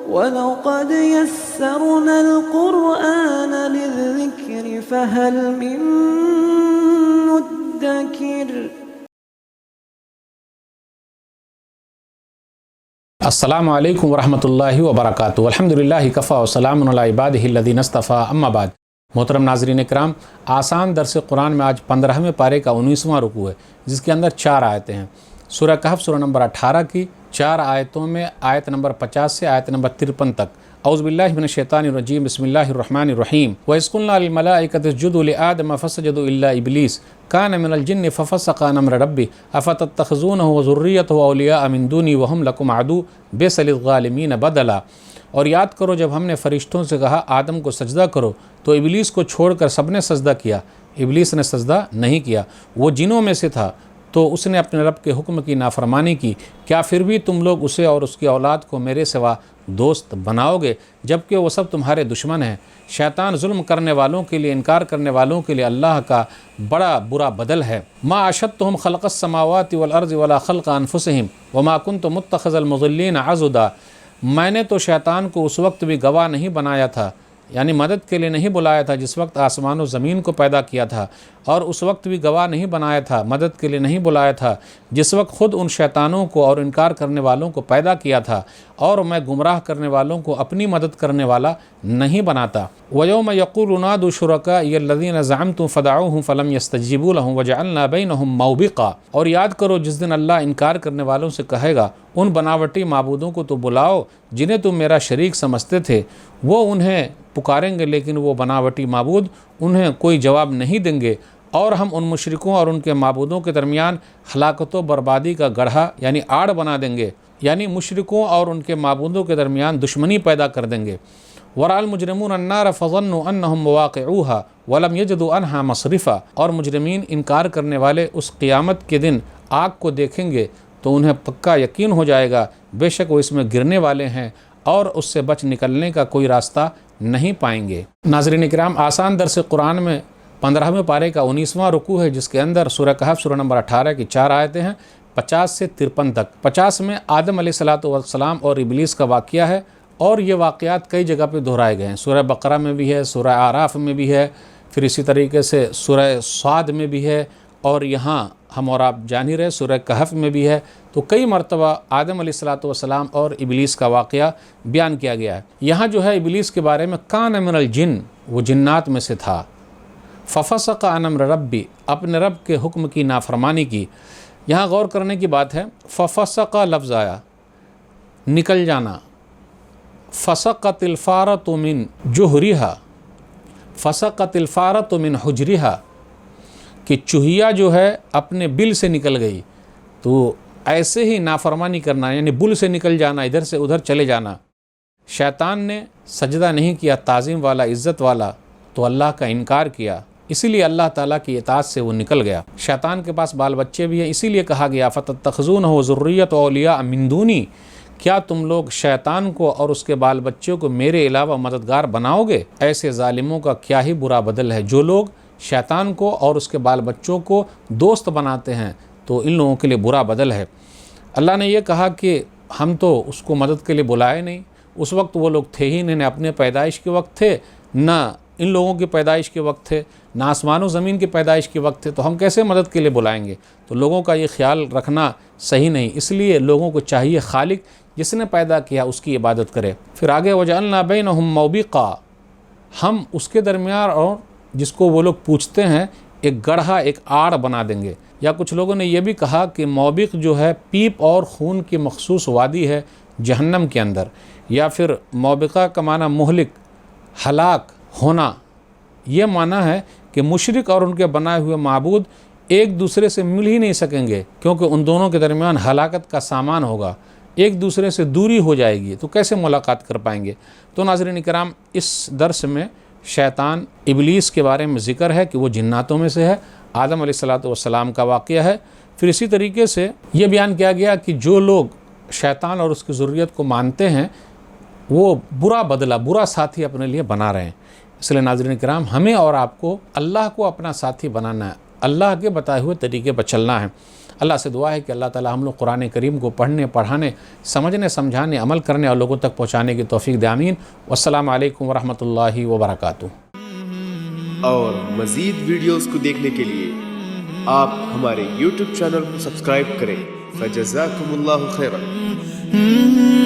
وَلَقَدْ يَسَّرْنَا الْقُرْآنَ لِلذِّكْرِ فَهَلْ مِن مُّدَّكِرٍ۔ السلام علیکم ورحمۃ اللہ وبرکاتہ۔ الحمدللہ کفا وسلام علی عبادہ الذین اصطفیٰ، اما بعد۔ محترم ناظرین کرام، آسان درس قرآن میں آج 15ویں پارے کا 19واں رکوع ہے، جس کے اندر 4 آیتیں ہیں۔ سورہ کہف سورہ نمبر 18 کی 4 آیتوں میں آیت نمبر 50 سے آیت نمبر 53 تک۔ اعوذ باللہ من الشیطان الرجیم، بسم اللہ الرحمن الرحیم۔ وَإِذْ قُلْنَا لِلْمَلَائِكَةِ اسْجُدُوا لِآدَمَ فَسَجَدُوا إِلَّا إِبْلِيسَ كَانَ مِنَ الْجِنِّ فَفَسَقَ عَنْ أَمْرِ رَبِّهِ أَفَتَتَّخِذُونَهُ وَذُرِّيَّتَهُ أَوْلِيَاءَ مِن دُونِي وَهُمْ لَكُمْ عَدُوٌّ بِئْسَ لِلظَّالِمِينَ بَدَلًا۔ اور یاد کرو جب ہم نے فرشتوں سے کہا آدم کو سجدہ کرو تو ابلیس کو چھوڑ کر سب نے سجدہ کیا، ابلیس نے سجدہ نہیں کیا، وہ جنوں میں سے تھا تو اس نے اپنے رب کے حکم کی نافرمانی کی۔ کیا پھر بھی تم لوگ اسے اور اس کی اولاد کو میرے سوا دوست بناؤ گے، جبکہ وہ سب تمہارے دشمن ہیں؟ شیطان ظلم کرنے والوں کے لیے، انکار کرنے والوں کے لیے اللہ کا بڑا برا بدل ہے۔ ما اشهدتهم خلق السماوات والارض ولا خلق انفسهم وما كنت متخذ المضلين عضدا۔ میں نے تو شیطان کو اس وقت بھی گواہ نہیں بنایا تھا، یعنی مدد کے لیے نہیں بلایا تھا جس وقت آسمان و زمین کو پیدا کیا تھا، اور اس وقت بھی گواہ نہیں بنایا تھا، مدد کے لیے نہیں بلایا تھا جس وقت خود ان شیطانوں کو اور انکار کرنے والوں کو پیدا کیا تھا، اور میں گمراہ کرنے والوں کو اپنی مدد کرنے والا نہیں بناتا۔ وَيَوْمَ يَقُولُ نَادُوا شُرَكَائِيَ الَّذِينَ زَعَمْتُمْ فَدَعُوهُمْ فَلَمْ يَسْتَجِيبُوا لَهُمْ وَجَعَلْنَا بَيْنَهُمْ مَوْبِقًا۔ اور یاد کرو جس دن اللہ انکار کرنے والوں سے کہے گا ان بناوٹی معبودوں کو تو بلاؤ جنہیں تم میرا شریک سمجھتے تھے، وہ انہیں پکاریں گے لیکن وہ بناوٹی معبود انہیں کوئی جواب نہیں دیں گے، اور ہم ان مشرکوں اور ان کے معبودوں کے درمیان ہلاکت و بربادی کا گڑھا یعنی آڑ بنا دیں گے، یعنی مشرکوں اور ان کے معبودوں کے درمیان دشمنی پیدا کر دیں گے۔ وَرَأَى الْمُجْرِمُونَ النَّارَ فَظَنُّوا أَنَّهُمْ مُوَاقِعُوهَا وَلَمْ يَجِدُوا عَنْهَا مَصْرِفًا۔ اور مجرمین انکار کرنے والے اس قیامت کے دن آگ کو دیکھیں گے تو انہیں پکا یقین ہو جائے گا بے شک وہ اس میں گرنے والے ہیں، اور اس سے بچ نکلنے کا کوئی راستہ نہیں پائیں گے۔ ناظرین کرام، آسان درس قرآن میں 15ویں پارے کا 19واں رکوع ہے، جس کے اندر سورہ کہف سورہ نمبر 18 کی 4 آیتیں ہیں 50 سے 53 تک۔ 50 میں آدم علیہ السلام اور ابلیس کا واقعہ ہے، اور یہ واقعات کئی جگہ پہ دہرائے گئے ہیں۔ سورہ بقرہ میں بھی ہے، سورہ اعراف میں بھی ہے، پھر اسی طریقے سے سورہ صاد میں بھی ہے، اور یہاں ہم اور آپ جان ہی رہے سورہ کہف میں بھی ہے۔ تو کئی مرتبہ آدم علیہ السلام اور ابلیس کا واقعہ بیان کیا گیا ہے۔ یہاں جو ہے ابلیس کے بارے میں کان من الجن، وہ جنات میں سے تھا، ففسق عن امر ربی، اپنے رب کے حکم کی نافرمانی کی۔ یہاں غور کرنے کی بات ہے، ففسق لفظ آیا نکل جانا، فسقت الفارۃ من جوہریہا، فسقت الفارۃ من حجریہا، کہ چوہیا جو ہے اپنے بل سے نکل گئی۔ تو ایسے ہی نافرمانی کرنا یعنی بل سے نکل جانا، ادھر سے ادھر چلے جانا۔ شیطان نے سجدہ نہیں کیا تعظیم والا، عزت والا، تو اللہ کا انکار کیا، اسی لیے اللہ تعالیٰ کی اطاعت سے وہ نکل گیا۔ شیطان کے پاس بال بچے بھی ہیں، اسی لیے کہا گیا فَتَتَّخِذُونَهُ وَذُرِّيَّتَهُ أَوْلِيَاءَ مِن دُونِي، کیا تم لوگ شیطان کو اور اس کے بال بچوں کو میرے علاوہ مددگار بناؤ گے؟ ایسے ظالموں کا کیا ہی برا بدل ہے، جو لوگ شیطان کو اور اس کے بال بچوں کو دوست بناتے ہیں، تو ان لوگوں کے لیے برا بدل ہے۔ اللہ نے یہ کہا کہ ہم تو اس کو مدد کے لیے بلائے نہیں، اس وقت وہ لوگ تھے ہی نہیں، نہ اپنے پیدائش کے وقت تھے، نہ ان لوگوں کی پیدائش کے وقت تھے، نہ آسمان و زمین کی پیدائش کے وقت تھے، تو ہم کیسے مدد کے لیے بلائیں گے؟ تو لوگوں کا یہ خیال رکھنا صحیح نہیں، اس لیے لوگوں کو چاہیے خالق جس نے پیدا کیا اس کی عبادت کرے۔ پھر آگے وَجَعَلْنَا بَيْنَهُمْ مَوْبِقًا، ہم اس کے درمیان اور جس کو وہ لوگ پوچھتے ہیں ایک گڑھا، ایک آڑ بنا دیں گے۔ یا کچھ لوگوں نے یہ بھی کہا کہ موبق جو ہے پیپ اور خون کی مخصوص وادی ہے جہنم کے اندر، یا پھر موبقہ کا معنی مہلک، ہلاک ہونا۔ یہ معنی ہے کہ مشرک اور ان کے بنائے ہوئے معبود ایک دوسرے سے مل ہی نہیں سکیں گے، کیونکہ ان دونوں کے درمیان ہلاکت کا سامان ہوگا، ایک دوسرے سے دوری ہو جائے گی، تو کیسے ملاقات کر پائیں گے؟ تو ناظرین کرام، اس درس میں شیطان ابلیس کے بارے میں ذکر ہے کہ وہ جناتوں میں سے ہے، آدم علیہ السلام کا واقعہ ہے۔ پھر اسی طریقے سے یہ بیان کیا گیا کہ جو لوگ شیطان اور اس کی ذریت کو مانتے ہیں وہ برا بدلہ، برا ساتھی اپنے لیے بنا رہے ہیں۔ اس لیے ناظرین کرام، ہمیں اور آپ کو اللہ کو اپنا ساتھی بنانا ہے، اللہ کے بتائے ہوئے طریقے پر چلنا ہے۔ اللہ سے دعا ہے کہ اللہ تعالی ہم لوگ قرآن کریم کو پڑھنے، پڑھانے، سمجھنے، سمجھانے، عمل کرنے اور لوگوں تک پہنچانے کی توفیق دے، آمین۔ والسلام علیکم ورحمۃ اللہ وبرکاتہ۔ اور مزید ویڈیوز کو دیکھنے کے لیے آپ ہمارے YouTube چینل کو سبسکرائب کریں۔ فجزاکم اللہ خیرا۔